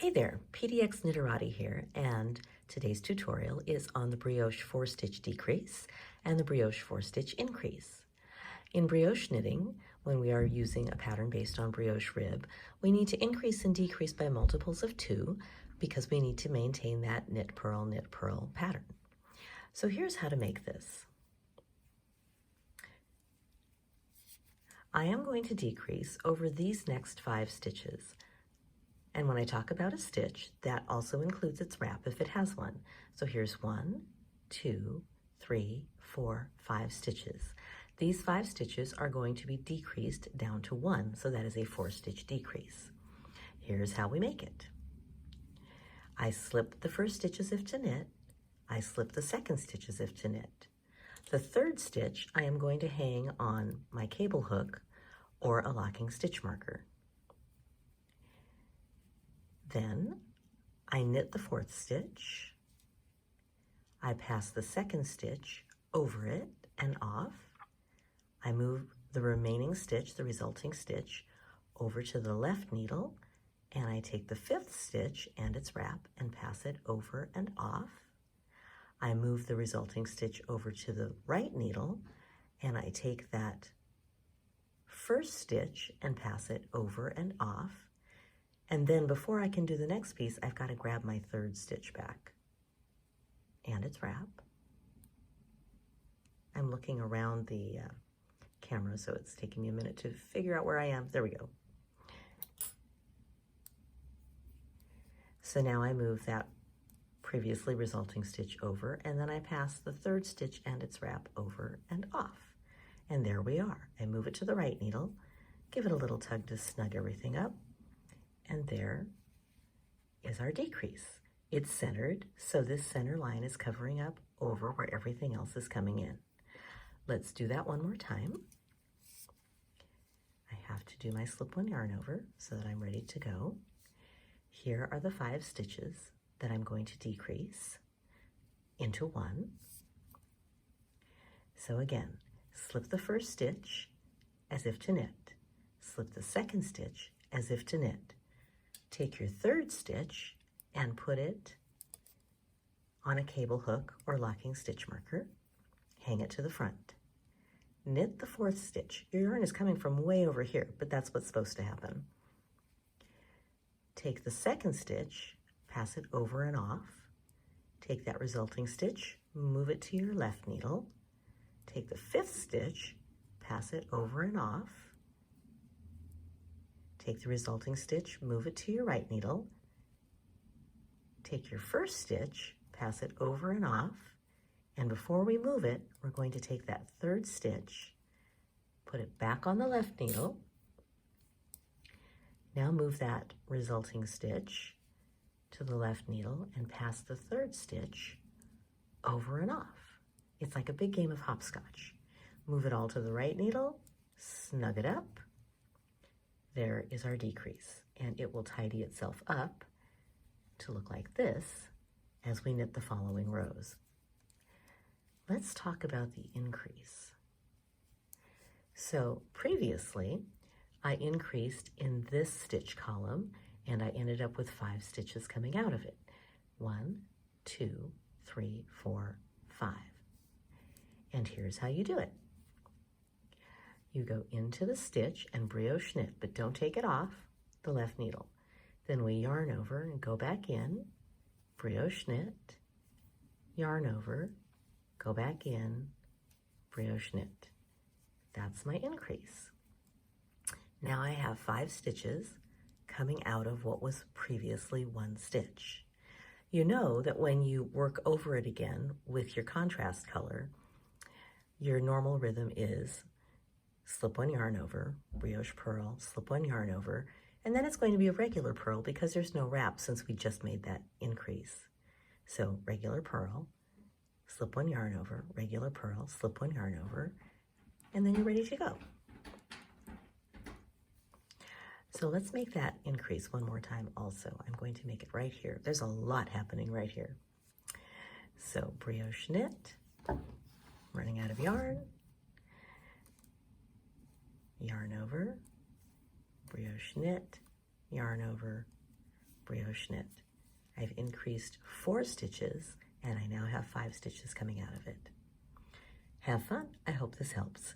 Hey there, PDX Knitterati here, and today's tutorial is on the Brioche 4-stitch decrease and the Brioche 4-stitch increase. In brioche knitting, when we are using a pattern based on brioche rib, we need to increase and decrease by multiples of 2 because we need to maintain that knit purl pattern. So here's how to make this. I am going to decrease over these next 5 stitches. And when I talk about a stitch, that also includes its wrap if it has one. So here's 1, 2, 3, 4, 5 stitches. These 5 stitches are going to be decreased down to 1, so that is a 4-stitch decrease. Here's how we make it. I slip the first stitch as if to knit. I slip the second stitch as if to knit. The third stitch I am going to hang on my cable hook or a locking stitch marker. Then I knit the fourth stitch. I pass the second stitch over it and off. I move the remaining stitch, the resulting stitch, over to the left needle, and I take the fifth stitch and its wrap and pass it over and off. I move the resulting stitch over to the right needle, and I take that first stitch and pass it over and off. And then before I can do the next piece, I've got to grab my third stitch back and its wrap. I'm looking around the camera, so it's taking me a minute to figure out where I am. There we go. So now I move that previously resulting stitch over, and then I pass the third stitch and its wrap over and off. And there we are. I move it to the right needle, give it a little tug to snug everything up, and there is our decrease. It's centered, so this center line is covering up over where everything else is coming in. Let's do that one more time. I have to do my slip-one yarn over so that I'm ready to go. Here are the 5 stitches that I'm going to decrease into 1. So again, slip the first stitch as if to knit, slip the second stitch as if to knit. Take your third stitch and put it on a cable hook or locking stitch marker. Hang it to the front. Knit the fourth stitch. Your yarn is coming from way over here, but that's what's supposed to happen. Take the second stitch, pass it over and off. Take that resulting stitch, move it to your left needle. Take the fifth stitch, pass it over and off. Take the resulting stitch, move it to your right needle. Take your first stitch, pass it over and off. And before we move it, we're going to take that third stitch, put it back on the left needle. Now move that resulting stitch to the left needle and pass the third stitch over and off. It's like a big game of hopscotch. Move it all to the right needle, snug it up. There is our decrease, and it will tidy itself up to look like this as we knit the following rows. Let's talk about the increase. So previously, I increased in this stitch column, and I ended up with 5 stitches coming out of it. 1, 2, 3, 4, 5. And here's how you do it. You go into the stitch and brioche knit, but don't take it off the left needle. Then we yarn over and go back in, brioche knit, yarn over, go back in, brioche knit. That's my increase. Now I have 5 stitches coming out of what was previously 1 stitch. You know that when you work over it again with your contrast color, your normal rhythm is slip 1 yarn over, brioche purl, slip 1 yarn over, and then it's going to be a regular purl because there's no wrap since we just made that increase. So regular purl, slip 1 yarn over, regular purl, slip 1 yarn over, and then you're ready to go. So let's make that increase one more time also. I'm going to make it right here. There's a lot happening right here. So brioche knit, running out of yarn, yarn over, brioche knit, yarn over, brioche brioche knit. I've increased 4 stitches, and I now have 5 stitches coming out of it. Have fun. I hope this helps.